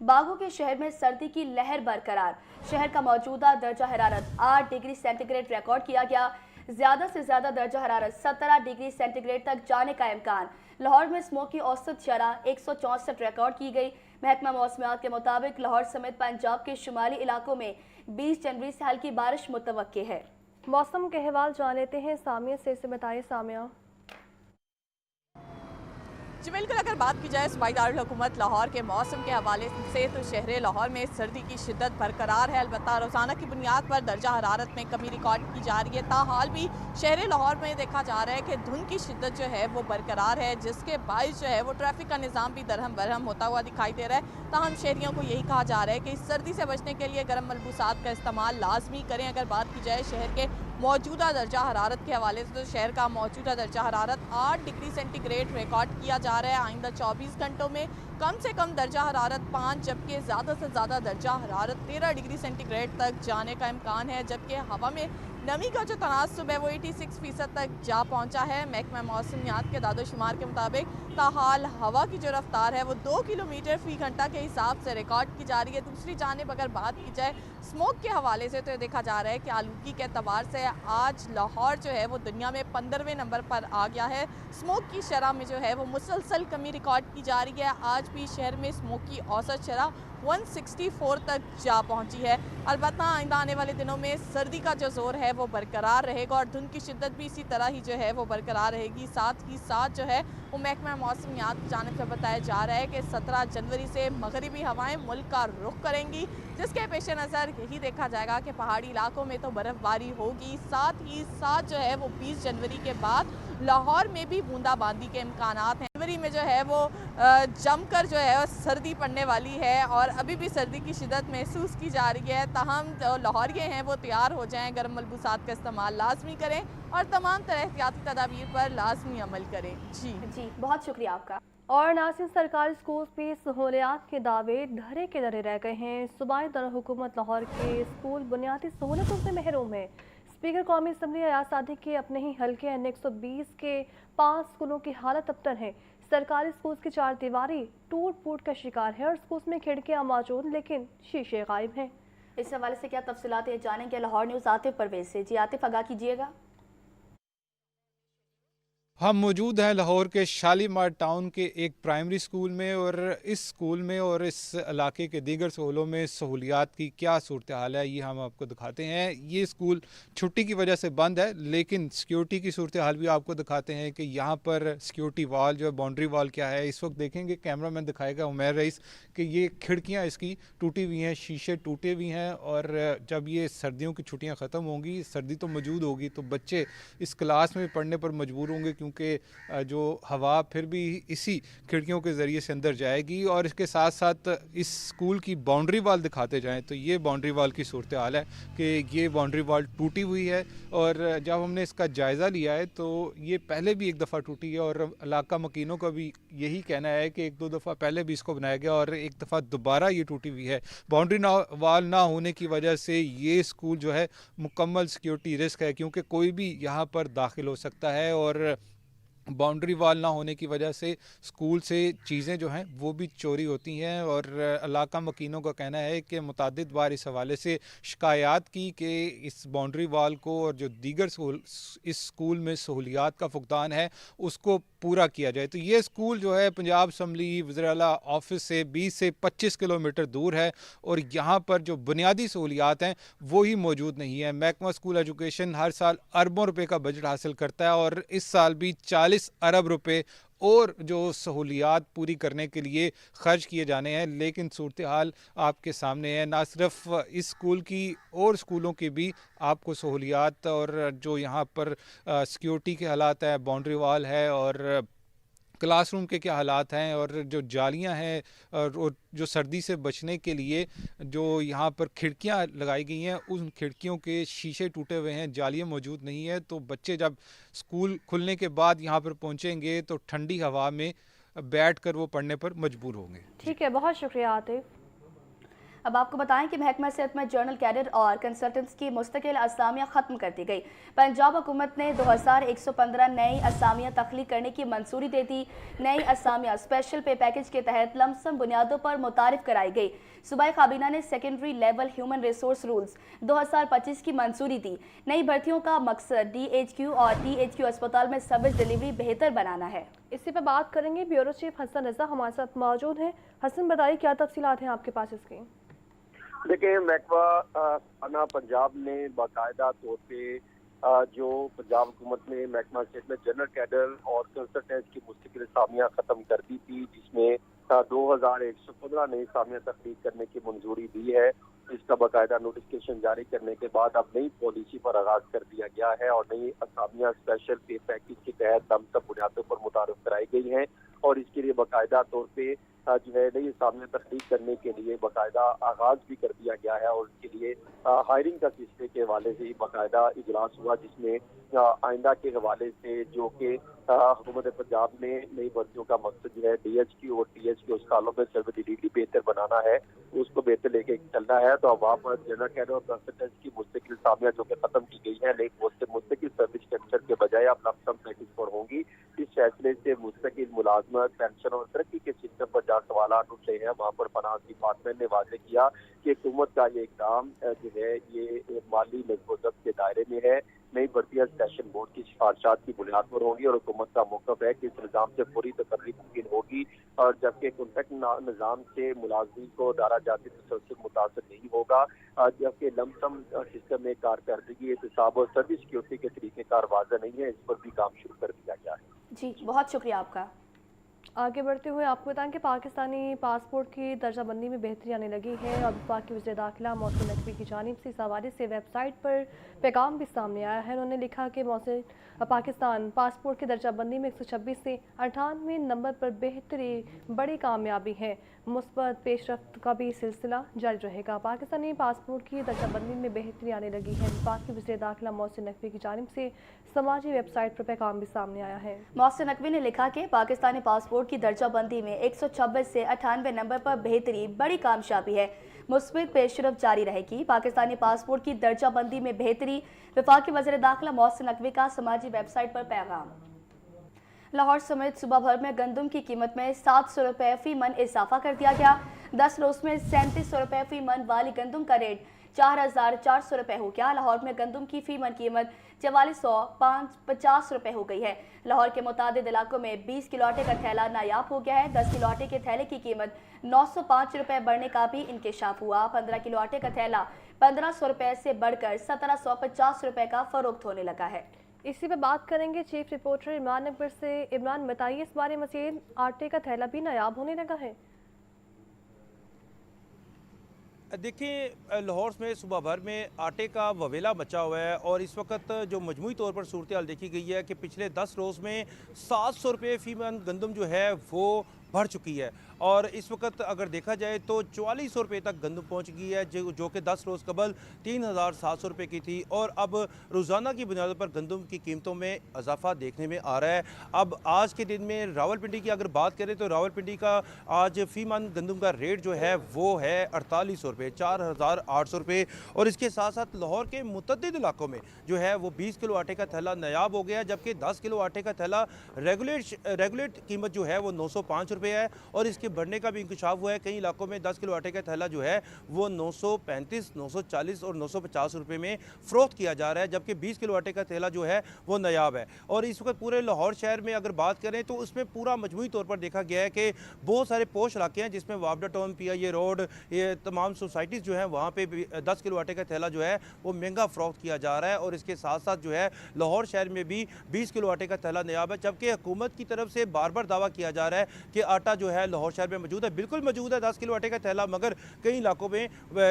बागों के शहर में सर्दी की लहर बरकरार। शहर का मौजूदा दर्जा हरारत 8 डिग्री सेंटीग्रेड रिकॉर्ड किया गया। ज्यादा से ज्यादा दर्जा हरारत 17 डिग्री सेंटीग्रेड तक जाने का इम्कान। लाहौर में स्मोक की औसत शरह 164 रिकॉर्ड की गई। महकमा मौसमियात के मुताबिक लाहौर समेत पंजाब के शुमाली इलाकों में 20 जनवरी से हल्की बारिश मुतवक्के है। मौसम के अहवाल जान लेते हैं सामिया से। बताइए सामिया। जी बिल्कुल, अगर बात की जाए सूबाई दारुल हुकूमत लाहौर के मौसम के हवाले से तो शहर लाहौर में सर्दी की शिद्दत बरकरार है। अलबत्ता रोज़ाना की बुनियाद पर दर्जा हरारत में कमी रिकॉर्ड की जा रही है। ताहाल भी शहर लाहौर में देखा जा रहा है कि धुंध की शिद्दत जो है वो बरकरार है, जिसके बायस जो है वो ट्रैफिक का निज़ाम भी दरहम बरहम होता हुआ दिखाई दे रहा है। ताहम शहरियों को यही कहा जा रहा है कि इस सर्दी से बचने के लिए गर्म मलबूसात का इस्तेमाल लाजमी करें। अगर बात की जाए शहर के मौजूदा दर्जा हरारत के हवाले से तो शहर का मौजूदा दर्जा हरारत 8 डिग्री सेंटीग्रेड रिकॉर्ड किया जा रहा है। आइंदा 24 घंटों में कम से कम दर्जा हरारत 5 जबकि ज़्यादा से ज़्यादा दर्जा हरारत 13 डिग्री सेंटीग्रेड तक जाने का इम्कान है। जबकि हवा में नमी का जो तनासुब है वो 86% तक जा पहुंचा है। महकमा मौसमियात के दादोशुमार के मुताबिक ताहाल हवा की जो रफ्तार है वो 2 किलोमीटर फी घंटा के हिसाब से रिकॉर्ड की जा रही है। दूसरी जानिब अगर बात की जाए स्मोक के हवाले से तो देखा जा रहा है कि आलूगी के एतबार से आज लाहौर जो है वो दुनिया में 15वें नंबर पर आ गया है। स्मोक की शरह में जो है वो मुसलसल कमी रिकॉर्ड की जा रही है। आज भी शहर में स्मोक की औसत शरह 164 तक जा पहुंची है। अलबत्ता आइंदा आने वाले दिनों में सर्दी का जो जोर है वो बरकरार रहेगा और धुंध की शिद्दत भी इसी तरह ही जो है वो बरकरार रहेगी। साथ ही साथ जो है वो महकमा मौसमियात की जानिब से बताया जा रहा है कि 17 जनवरी से मगरिबी हवाएं मुल्क का रुख करेंगी, जिसके पेश नज़र यही देखा जाएगा कि पहाड़ी इलाकों में तो बर्फ़बारी होगी। साथ ही साथ जो है वो 20 जनवरी के बाद लाहौर में भी बूंदाबांदी के इम्कानात हैं। जनवरी में जो है वो जमकर जो है सर्दी पड़ने वाली है और अभी भी सर्दी की शिद्दत महसूस की जा रही है। ताहम जो लाहौरिये हैं वो तैयार हो जाएं, गर्म मलबूसात का इस्तेमाल लाजमी करें और तमाम तरह एहतियाती तदाबीर पर लाजमी अमल करें। जी बहुत शुक्रिया आपका। और नासिर सरकारी स्कूल में सहूलियात के दावे धरे के धरे रह गए हैं। सूबाई दारुल हुकूमत लाहौर के स्कूल बुनियादी सहूलतों से महरूम है। स्पीकर कौमी असम्बली अयाज सादिक के अपने ही हल्के N120 के 5 स्कूलों की हालत अबतर है। सरकारी स्कूल की 4 दीवारी टूट फूट का शिकार है और स्कूल में खिड़कियां मौजूद लेकिन शीशे गायब हैं। इस हवाले से क्या तफसीलात है जानेंगे लाहौर न्यूज़ आतिफ परवेज से। जी आतिफ, आगाह कीजिएगा। हम मौजूद हैं लाहौर के शालीमार टाउन के एक प्राइमरी स्कूल में और इस स्कूल में और इस इलाके के दीगर स्कूलों में सहूलियात की क्या सूरत हाल है ये हम आपको दिखाते हैं। ये स्कूल छुट्टी की वजह से बंद है, लेकिन सिक्योरिटी की सूरत हाल भी आपको दिखाते हैं कि यहाँ पर सिक्योरिटी वाल जो है, बाउंड्री वाल क्या है इस वक्त देखेंगे। कैमरा मैन दिखाएगा उमैर रईस कि ये खिड़कियाँ इसकी टूटी हुई हैं, शीशे टूटे हुए हैं और जब ये सर्दियों की छुट्टियाँ ख़त्म होंगी, सर्दी तो मौजूद होगी, तो बच्चे इस क्लास में पढ़ने पर मजबूर होंगे क्योंकि जो हवा फिर भी इसी खिड़कियों के ज़रिए से अंदर जाएगी। और इसके साथ साथ इस स्कूल की बाउंड्री वाल दिखाते जाएं तो ये बाउंड्री वाल की सूरत हाल है कि ये बाउंड्री वाल टूटी हुई है और जब हमने इसका जायज़ा लिया है तो ये पहले भी एक दफ़ा टूटी है और इलाका मकीनों का भी यही कहना है कि 1-2 दफ़ा पहले भी इसको बनाया गया और एक दफ़ा दोबारा ये टूटी हुई है। बाउंड्री वाल ना होने की वजह से ये स्कूल जो है मुकम्मल सिक्योरिटी रिस्क है क्योंकि कोई भी यहाँ पर दाखिल हो सकता है और बाउंड्री वाल ना होने की वजह से स्कूल से चीज़ें जो हैं वो भी चोरी होती हैं। और इलाका मकीनों का कहना है कि मुतादिद बार इस हवाले से शिकायत की कि इस बाउंड्री वाल को और जो दीगर इस स्कूल में सहूलियात का फुकदान है उसको पूरा किया जाए। तो ये स्कूल जो है पंजाब असम्बली वज़ीर आला ऑफिस से 20 से 25 किलोमीटर दूर है और यहाँ पर जो बुनियादी सहूलियात हैं वो ही मौजूद नहीं है। महकमा स्कूल एजुकेशन हर साल अरबों रुपए का बजट हासिल करता है और इस साल भी 40 अरब रुपए और जो सहूलियात पूरी करने के लिए खर्च किए जाने हैं, लेकिन सूरत हाल आपके सामने है। ना सिर्फ इस स्कूल की और स्कूलों की भी आपको सहूलियात और जो यहाँ पर सिक्योरिटी के हालात है, बाउंड्री वाल है और क्लासरूम के क्या हालात हैं और जो जालियां हैं और जो सर्दी से बचने के लिए जो यहाँ पर खिड़कियाँ लगाई गई हैं उन खिड़कियों के शीशे टूटे हुए हैं, जालियाँ मौजूद नहीं है। तो बच्चे जब स्कूल खुलने के बाद यहाँ पर पहुँचेंगे तो ठंडी हवा में बैठकर वो पढ़ने पर मजबूर होंगे। ठीक है, बहुत शुक्रिया आतिफ। اب آپ کو بتائیں کہ محکمہ صحت میں جنرل کیڈر اور کنسلٹنٹس کی مستقل اسامیاں ختم کر دی گئی۔ پنجاب حکومت نے 2115 نئی اسامیاں تخلیق کرنے کی منظوری دے دی۔ نئی اسامیاں اسپیشل پے پیکج کے تحت لمسم بنیادوں پر متعارف کرائی گئی۔ صوبائی کابینہ نے secondary level human resource rules 2025 کی منظوری دی۔ نئی بھرتیوں کا مقصد ڈی ایچ کیو اور ٹی ایچ کیو اسپتال میں سروس ڈیلیوری بہتر بنانا ہے۔ اسی پہ بات کریں گے، بیورو چیف حسن رضا ہمارے ساتھ موجود ہیں۔ حسن بتائیے کیا تفصیلات ہیں آپ کے پاس اس کی؟ دیکھیں، محکمہ پنجاب نے باقاعدہ طور پہ جو پنجاب حکومت نے محکمہ صحت میں جنرل کیڈر اور کنسلٹنٹس کی مستقل اسامیاں ختم کر دی تھی، جس میں 2115 نئی اسامیاں تخلیق کرنے کی منظوری دی ہے۔ اس کا باقاعدہ نوٹیفکیشن جاری کرنے کے بعد اب نئی پالیسی پر آغاز کر دیا گیا ہے اور نئی اسامیاں اسپیشل پے پیکج کے تحت لمسم بنیادوں پر متعارف کرائی گئی ہیں، اور اس کے لیے باقاعدہ طور پہ جو ہے نئی اسامیاں تخلیق کرنے کے لیے باقاعدہ آغاز بھی کر دیا گیا ہے، اور اس کے لیے ہائرنگ کا سلسلے کے حوالے سے باقاعدہ اجلاس ہوا، جس میں آئندہ کے حوالے سے جو کہ حکومت پنجاب نے نئی بھرتیوں کا مقصد جو ہے ڈی ایچ کیو اور ٹی ایچ کیو اسپتالوں میں سروس ڈیلیوری بہتر بنانا ہے، اس کو بہتر لے کے چلنا ہے۔ تو اب وہاں پر جنرل کیڈر اور کنسلٹنٹس کی مستقل اسامیاں جو کہ ختم کی گئی ہیں، لیکن مستقل سروس اسٹرکچر کے بجائے اب لمسم پیکج پر ہوں گی۔ اس فیصلے سے مستقل ملازمت، پینشن اور ترقی کے سسٹم پر جہاں سوالات اٹھ رہے ہیں، وہاں پر فنانس ڈپارٹمنٹ نے واضح کیا کہ حکومت کا یہ اقدام جو ہے یہ مالی نظم و ضبط کے دائرے میں ہے۔ نئی بھرتیاں سیشن بورڈ کی سفارشات کی بنیاد پر ہوں گی، اور حکومت کا موقف ہے کہ اس نظام سے پوری تقرری ممکن ہوگی، اور جبکہ کانٹریکٹ نظام سے ملازمین کو ادارہ جاتی تسلسل متاثر نہیں ہوگا، جبکہ لمسم سسٹم میں کارکردگی، احتساب اور سروس سیکورٹی کے طریقہ کار واضح نہیں ہے، اس پر بھی کام شروع کر دیا گیا ہے۔ جی بہت شکریہ آپ کا۔ آگے بڑھتے ہوئے آپ کو بتائیں کہ پاکستانی پاسپورٹ کی درجہ بندی میں بہتری آنے لگی ہے، اور وفاقی وزیر داخلہ محسن نقوی کی جانب سے اس حوالے سے ویب سائٹ پر پیغام بھی سامنے آیا ہے۔ انہوں نے لکھا کہ پاکستان پاسپورٹ کی درجہ بندی میں 126 سے 98 نمبر پر بہتری بڑی کامیابی ہے، مثبت پیش رفت کا بھی سلسلہ جاری رہے گا۔ پاکستانی پاسپورٹ کی درجہ بندی میں بہتری آنے لگی ہے، وفاقی وزیر داخلہ محسن نقوی کی جانب سے سماجی ویب سائٹ پر پیغام بھی سامنے آیا ہے۔ محسن نقوی نے لکھا کہ پاکستانی پاسپورٹ کی درجہ بندی میں 126 سے 98 نمبر پر بہتری بڑی کامیابی ہے، مثبت پیش رفت جاری رہے گی۔ پاکستانی پاسپورٹ کی درجہ بندی میں بہتری، وفاقی وزیر داخلہ محسن نقوی کا سماجی ویب سائٹ پر پیغام۔ لاہور سمیت صوبہ بھر میں گندم کی قیمت میں 700 روپے فی من اضافہ کر دیا گیا۔ 10 روز میں 3700 روپے فی من والی گندم کا ریٹ 4400 روپے ہو گیا۔ لاہور میں گندم کی فی من قیمت 4450 روپے ہو گئی ہے۔ لاہور کے متعدد علاقوں میں 20 کلو آٹے کا تھیلا نایاب ہو گیا ہے۔ 10 کلو آٹے کے تھیلے کی قیمت 905 روپے بڑھنے کا بھی انکشاف ہوا۔ 15 کلو آٹے کا تھیلا 1500 روپے سے بڑھ کر 1750 روپے کا فروخت ہونے لگا ہے۔ اسی پہ بات کریں گے چیف رپورٹر عمران اکبر سے۔ عمران بتائیے اس بارے مزید، آٹے کا تھیلا بھی نایاب ہونے لگا ہے؟ دیکھیں، لاہور میں صبح بھر میں آٹے کا وویلا مچا ہوا ہے، اور اس وقت جو مجموعی طور پر صورتحال دیکھی گئی ہے کہ پچھلے 10 روز میں 700 روپے فی من گندم جو ہے وہ بڑھ چکی ہے، اور اس وقت اگر دیکھا جائے تو 4400 روپے تک گندم پہنچ گئی ہے، جو کہ 10 روز قبل 3700 روپے کی تھی، اور اب روزانہ کی بنیادوں پر گندم کی قیمتوں میں اضافہ دیکھنے میں آ رہا ہے۔ اب آج کے دن میں راولپنڈی کی اگر بات کریں تو راولپنڈی کا آج فی من گندم کا ریٹ جو ہے وہ ہے 4800 روپے، 4800 روپے، اور اس کے ساتھ ساتھ لاہور کے متعدد علاقوں میں جو ہے وہ 20 کلو آٹے کا تھیلا نایاب ہو گیا، جبکہ 10 کلو آٹے کا تھیلا ریگولیٹ قیمت جو ہے وہ 905 روپے ہے، اور اس کے بڑھنے کا بھی انکشاف ہوا ہے۔ کئی علاقوں میں 10 کلو آٹے کا تھیلا جو ہے وہ 935، 940 اور 950 روپے میں فروخت کیا جا رہا ہے، جبکہ 20 کلو آٹے کا تھیلا جو ہے وہ نایاب ہے۔ اور اس وقت پورے لاہور شہر میں اگر بات کریں تو اس میں پورا مجموعی طور پر دیکھا گیا ہے کہ بہت سارے پوش علاقے ہیں، جس میں وابڈا ٹاؤن، پی آئی اے روڈ، یہ تمام سوسائٹیز جو ہیں وہاں پہ 10 کلو آٹے کا تھیلا جو ہے وہ مہنگا فروخت کیا جا رہا ہے، اور اس کے ساتھ ساتھ جو ہے لاہور شہر میں بھی 20 کلو آٹے کا تھیلا نایاب ہے، جبکہ حکومت کی طرف سے بار بار دعویٰ کیا جا رہا ہے کہ آٹا جو ہے لاہور شہر میں موجود ہے۔ بالکل موجود ہے 10 کلو آٹے کا تھیلا، مگر کئی علاقوں میں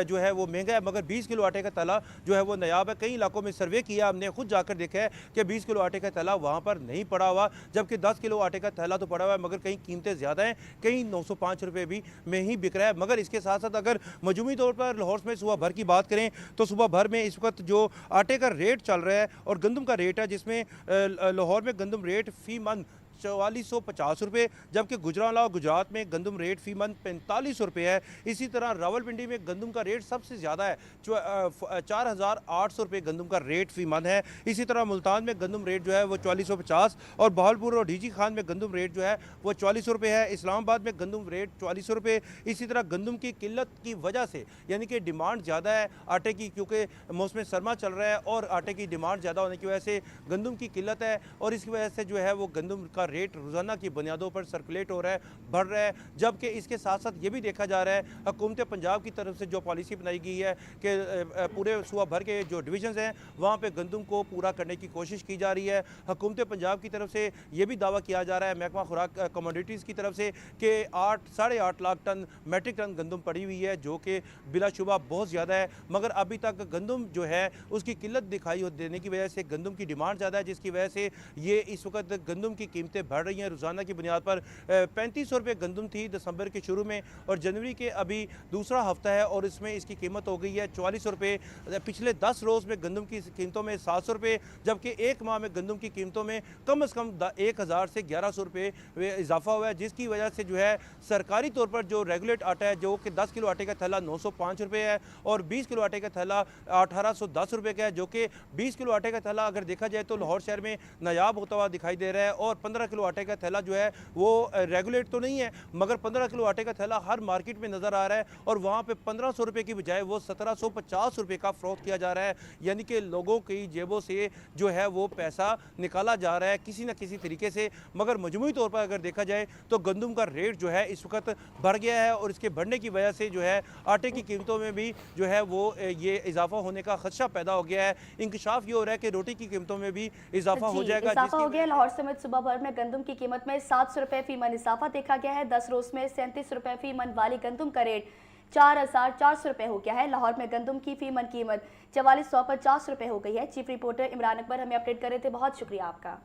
جو ہے وہ مہنگا ہے، مگر 20 کلو آٹے کا تھیلا جو ہے وہ نایاب ہے۔ کئی علاقوں میں سروے کیا ہم نے، خود جا کر دیکھا ہے کہ 20 کلو آٹے کا تھیلا وہاں پر نہیں پڑا ہوا، جبکہ 10 کلو آٹے کا تھیلا تو پڑا ہوا ہے، مگر کہیں قیمتیں زیادہ ہیں، کہیں 905 روپے بھی میں ہی بک رہا ہے۔ مگر اس کے ساتھ ساتھ اگر مجموعی طور پر لاہور میں صبح بھر کی بات کریں تو صبح بھر میں اس وقت جو آٹے کا ریٹ چل رہا ہے اور گندم کا ریٹ ہے، جس میں لاہور میں گندم ریٹ فی من 4450 रुपये, जबकि गुजरांवाला और गुजरात में गंदम रेट फी मन 45 रुपये है। इसी तरह रावलपिंडी में गंदम का रेट सबसे ज़्यादा है, 4800 रुपये गंदम का रेट फी मन है। इसी तरह मुल्तान में गंदम रेट जो है वो 4450 और बहावलपुर और डीजी खान में गंदम रेट जो है वो 44 रुपये है। इस्लामाबाद में गंदम रेट 44 रुपये। इसी तरह गंदम की किल्लत की वजह से, यानी कि डिमांड ज़्यादा है आटे की, क्योंकि मौसम सरमा चल रहा है और आटे की डिमांड ज़्यादा होने की वजह से गंदम की किल्लत है और इसकी वजह से जो है वो गंदम का रेट रोज़ाना की बुनियादों पर सर्कुलेट हो रहा है, बढ़ रहा है। जबकि इसके साथ साथ ये भी देखा जा रहा है हुकूमत पंजाब की तरफ से जो पॉलिसी बनाई गई है कि पूरे सूबा भर के जो डिवीजन्स हैं वहाँ पे गंदम को पूरा करने की कोशिश की जा रही है। हुकूमत पंजाब की तरफ से ये भी दावा किया जा रहा है महकमा खुराक कमोडिटीज़ की तरफ से कि 8-8.5 लाख टन मैट्रिक टन गंदम पड़ी हुई है, जो कि बिलाशुबा बहुत ज़्यादा है, मगर अभी तक गंदम जो है उसकी किल्लत दिखाई देने की वजह से गंदम की डिमांड ज़्यादा है, जिसकी वजह से ये इस वक्त गंदम की कीमतें बढ़ रही हैं। रोज़ाना की बुनियाद पर 3500 रुपये गंदम थी दिसंबर के शुरू में और जनवरी के अभी दूसरा हफ्ता है और इसमें इसकी कीमत हो गई है 44 रुपये। पिछले 10 रोज़ में गंदम की कीमतों में 700 रुपये, जबकि एक माह में गंदम की कीमतों में कम से कम 1000 से 1100 रुपये इजाफा हुआ है, जिसकी वजह से जो है सरकारी तौर पर जो रेगुलेट आटा है, जो कि 10 किलो आटे का थैला 905 रुपये है और 20 किलो आटे का थैला 1810 रुपये का है, जो कि 20 किलो आटे का थैला अगर देखा जाए तो लाहौर शहर में नायाब होता हुआ दिखाई दे रहा है और 15 किलो आटे का थैला जो है वो रेगुलेट तो नहीं है, मगर 15 किलो आटे का थैला हर मार्केट में नज़र आ रहा है और वहाँ पे 1500 रुपये की बजाय वो 1750 रुपये का फ़रोख्त किया जा रहा है। यानी कि लोगों की जेबों से जो है वो पैसा निकाला जा रहा है किसी न किसी तरीके से। मगर मजमूई तौर पर अगर देखा जाए तो गंदम का रेट जो है इस वक्त बढ़ गया है और इसके बढ़ने की वजह से जो है आटे की कीमतों में भी जो है वो ये इजाफा होने का खदशा पैदा हो गया है। इंकशाफ ये हो रहा है कि रोटी की कीमतों में भी इजाफा हो जाएगा। इजाफा हो गया। लाहौर समेत सुबह भर में गंदम की कीमत में 700 रुपये फी मन इजाफा देखा गया है। 10 रोज में 37 रुपये फी मन वाली गंदम का रेट 4400 रुपये हो गया है। लाहौर में गंदम की फी मन कीमत 4450 रुपये हो गई है। चीफ रिपोर्टर इमरान अकबर हमें अपडेट कर रहे थे, बहुत शुक्रिया आपका।